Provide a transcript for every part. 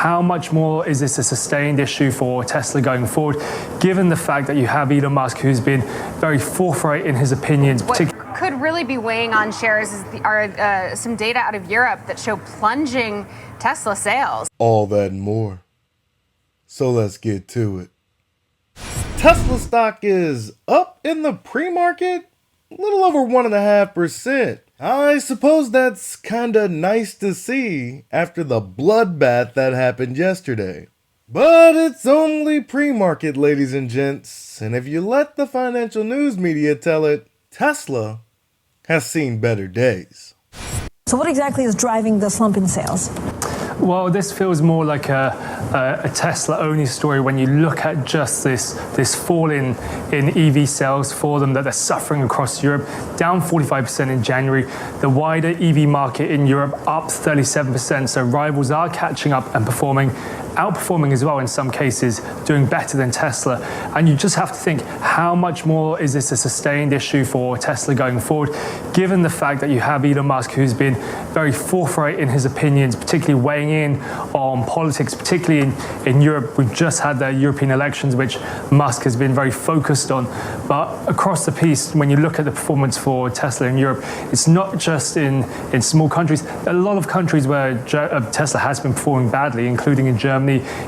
how much more is this a sustained issue for Tesla going forward, given the fact that you have Elon Musk, who's been very forthright in his opinions, particularly. What could really be weighing on shares are some data out of Europe that show plunging Tesla sales. All that and more. So let's get to it. Tesla stock is up in the pre-market, a little over 1.5%. I suppose that's kinda nice to see after the bloodbath that happened yesterday. But it's only pre-market, ladies and gents, and if you let the financial news media tell it, Tesla has seen better days. So what exactly is driving the slump in sales? Well, this feels more like a Tesla-only story when you look at just this fall in EV sales for them, that they're suffering across Europe, down 45% in January. The wider EV market in Europe up 37%, so rivals are catching up and outperforming as well in some cases, doing better than Tesla. And you just have to think, how much more is this a sustained issue for Tesla going forward, given the fact that you have Elon Musk, who's been very forthright in his opinions, particularly weighing in on politics, particularly in Europe. We've just had the European elections, which Musk has been very focused on. But across the piece, when you look at the performance for Tesla in Europe, it's not just in small countries. A lot of countries where Tesla has been performing badly, including in Germany,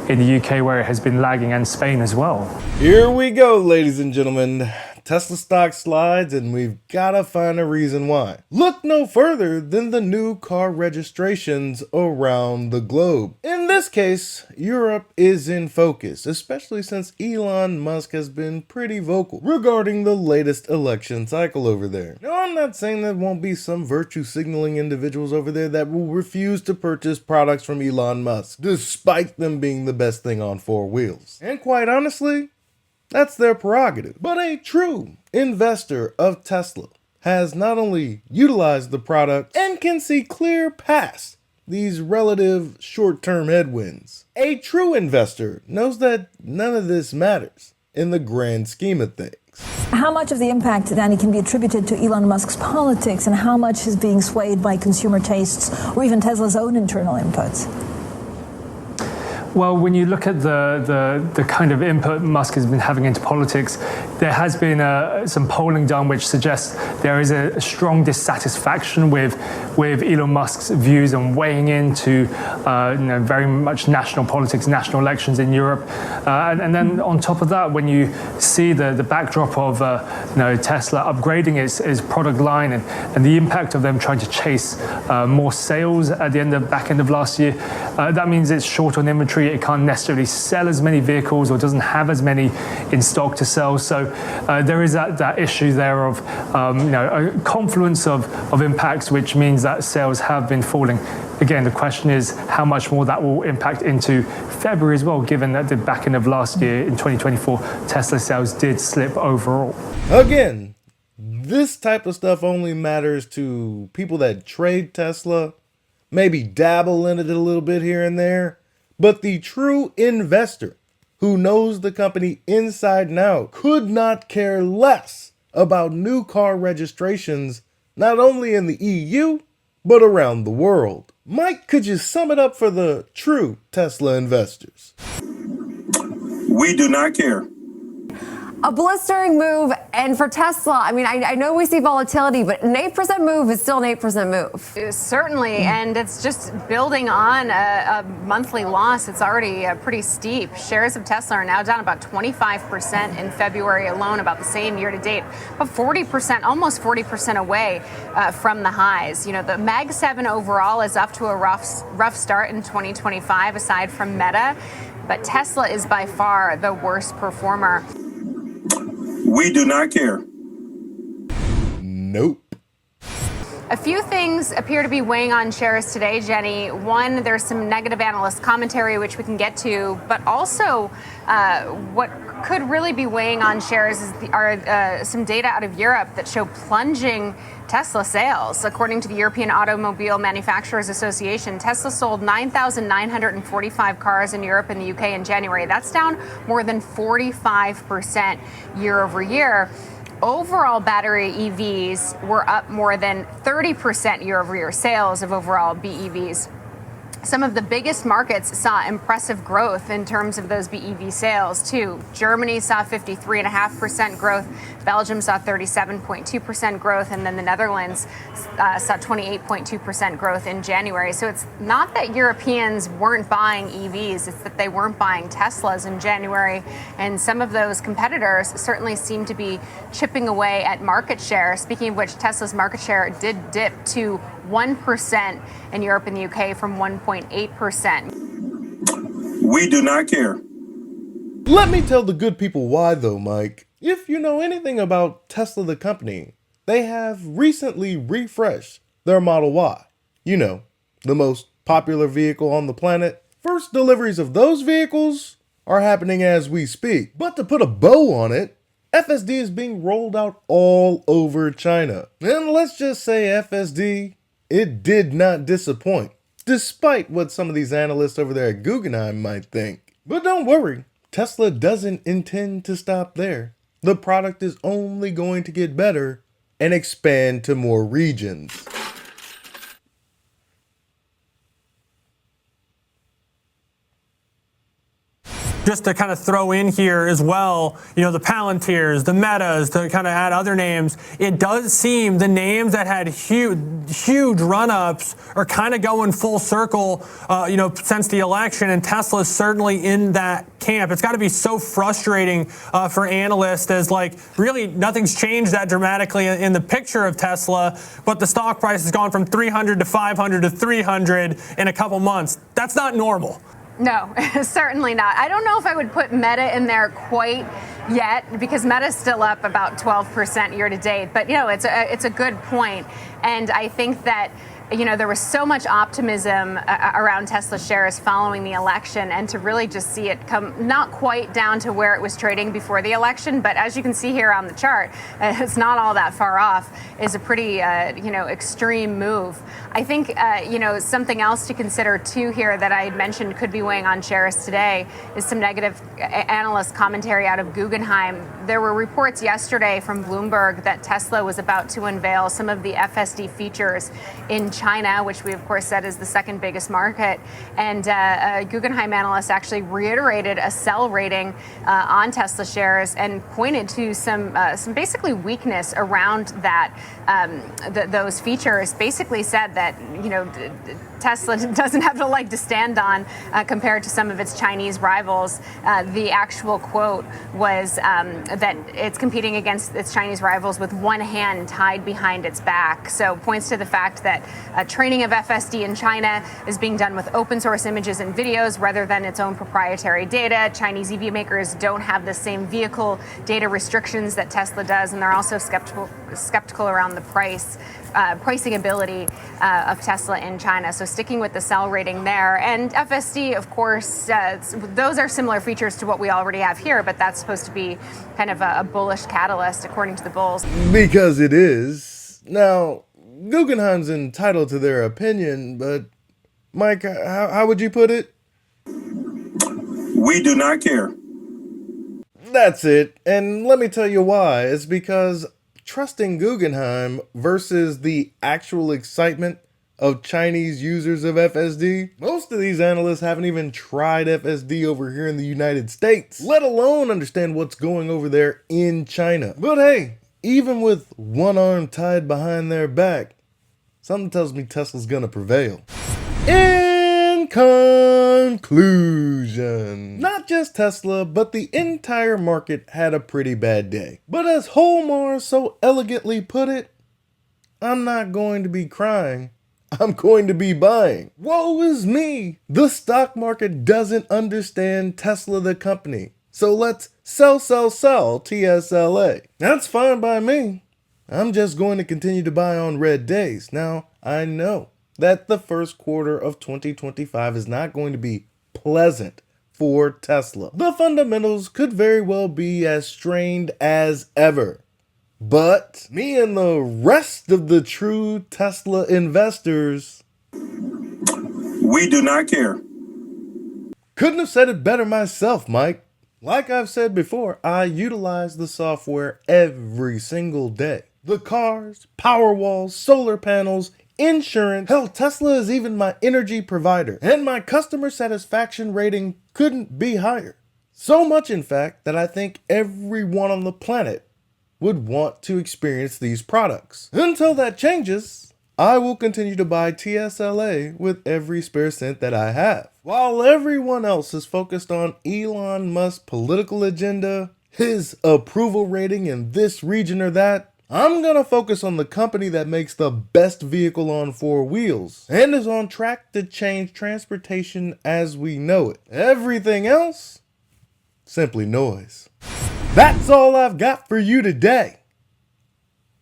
in the UK, where it has been lagging, and Spain as well. Here we go, ladies and gentlemen. Tesla stock slides, and we've gotta find a reason why. Look no further than the new car registrations around the globe. In this case, Europe is in focus, especially since Elon Musk has been pretty vocal regarding the latest election cycle over there. Now, I'm not saying there won't be some virtue signaling individuals over there that will refuse to purchase products from Elon Musk, despite them being the best thing on four wheels. And quite honestly, that's their prerogative. But a true investor of Tesla has not only utilized the product and can see clear past these relative short-term headwinds. A true investor knows that none of this matters in the grand scheme of things. How much of the impact, Danny, can be attributed to Elon Musk's politics, and how much is being swayed by consumer tastes or even Tesla's own internal inputs? Well, when you look at the kind of input Musk has been having into politics, there has been some polling done which suggests there is a strong dissatisfaction with Elon Musk's views and weighing into very much national politics, national elections in Europe, and then on top of that, when you see the backdrop of Tesla upgrading its product line and the impact of them trying to chase more sales at the back end of last year, that means it's short on inventory. It can't necessarily sell as many vehicles or doesn't have as many in stock to sell. So there is that issue there of a confluence of impacts, which means that sales have been falling. Again, the question is how much more that will impact into February as well, given that the back end of last year in 2024, Tesla sales did slip overall. Again, this type of stuff only matters to people that trade Tesla, maybe dabble in it a little bit here and there. But the true investor who knows the company inside and out could not care less about new car registrations, not only in the EU, but around the world. Mike, could you sum it up for the true Tesla investors? We do not care. A blistering move, and for Tesla, I mean, I know we see volatility, but an 8% move is still an 8% move. Certainly, and it's just building on a monthly loss. It's already pretty steep. Shares of Tesla are now down about 25% in February alone, about the same year to date, but 40%, almost 40% away from the highs. The Mag 7 overall is up to a rough start in 2025, aside from Meta, but Tesla is by far the worst performer. We do not care. Nope. A few things appear to be weighing on shares today, Jenny. One, there's some negative analyst commentary, which we can get to, but also what could really be weighing on shares are some data out of Europe that show plunging Tesla sales. According to the European Automobile Manufacturers Association, Tesla sold 9,945 cars in Europe and the UK in January. That's down more than 45% year over year. Overall battery EVs were up more than 30% year over year, sales of overall BEVs. Some of the biggest markets saw impressive growth in terms of those BEV sales, too. Germany saw 53.5% growth, Belgium saw 37.2% growth, and then the Netherlands saw 28.2% growth in January. So it's not that Europeans weren't buying EVs, it's that they weren't buying Teslas in January. And some of those competitors certainly seem to be chipping away at market share. Speaking of which, Tesla's market share did dip to 1% in Europe and the UK from 1.8%. We do not care. Let me tell the good people why though, Mike. If you know anything about Tesla the company, they have recently refreshed their Model Y. You know, the most popular vehicle on the planet. First deliveries of those vehicles are happening as we speak. But to put a bow on it, FSD is being rolled out all over China. And let's just say FSD, it did not disappoint, despite what some of these analysts over there at Guggenheim might think. But don't worry, Tesla doesn't intend to stop there. The product is only going to get better and expand to more regions. Just to kind of throw in here as well, you know, the Palantirs, the Metas, to kind of add other names, it does seem the names that had huge run-ups are kind of going full circle, you know, since the election, and Tesla's certainly in that camp. It's got to be so frustrating for analysts as, like, really nothing's changed that dramatically in the picture of Tesla, but the stock price has gone from 300 to 500 to 300 in a couple months. That's not normal. No, certainly not. I don't know if I would put Meta in there quite yet, because Meta's still up about 12% year to date. But, you know, it's a good point. And I think that, you know, there was so much optimism around Tesla shares following the election, and to really just see it come not quite down to where it was trading before the election, but as you can see here on the chart, it's not all that far off, is a pretty, you know, extreme move. I think, you know, something else to consider too here that I had mentioned could be weighing on shares today is some negative analyst commentary out of Guggenheim. There were reports yesterday from Bloomberg that Tesla was about to unveil some of the FSD features in China, which we of course said is the second biggest market. And a Guggenheim analyst actually reiterated a sell rating on Tesla shares and pointed to some basically weakness around that, those features. Basically said that, you know, Tesla doesn't have a leg to stand on compared to some of its Chinese rivals. The actual quote was that it's competing against its Chinese rivals with one hand tied behind its back. So points to the fact that training of FSD in China is being done with open source images and videos rather than its own proprietary data. Chinese EV makers don't have the same vehicle data restrictions that Tesla does, and they're also skeptical around the pricing ability of Tesla in China. So sticking with the sell rating there. And FSD, of course, those are similar features to what we already have here, but that's supposed to be kind of a bullish catalyst according to the bulls. Because it is. Now, Guggenheim's entitled to their opinion, but Mike, how would you put it? We do not care. That's it. And let me tell you why. It's because trusting Guggenheim versus the actual excitement of Chinese users of FSD, most of these analysts haven't even tried FSD over here in the United States, let alone understand what's going over there in China. But hey, even with one arm tied behind their back, something tells me Tesla's gonna prevail. In conclusion, not just Tesla, but the entire market had a pretty bad day. But as Holmar so elegantly put it, I'm not going to be crying, I'm going to be buying. Woe is me! The stock market doesn't understand Tesla the company. So let's sell TSLA. That's fine by me. I'm just going to continue to buy on red days. Now, I know that the first quarter of 2025 is not going to be pleasant for Tesla. The fundamentals could very well be as strained as ever. But me and the rest of the true Tesla investors, We do not care. couldn't have said it better myself, Mike. Like I've said before, I utilize the software every single day. The cars, power walls, solar panels, insurance. Hell, Tesla is even my energy provider, and my customer satisfaction rating couldn't be higher. So much, in fact, that I think everyone on the planet would want to experience these products. Until that changes, I will continue to buy TSLA with every spare cent that I have. While everyone else is focused on Elon Musk's political agenda, his approval rating in this region or that, I'm gonna focus on the company that makes the best vehicle on four wheels and is on track to change transportation as we know it. Everything else, simply noise. That's all I've got for you today.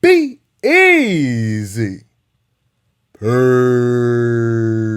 Be easy. Peace.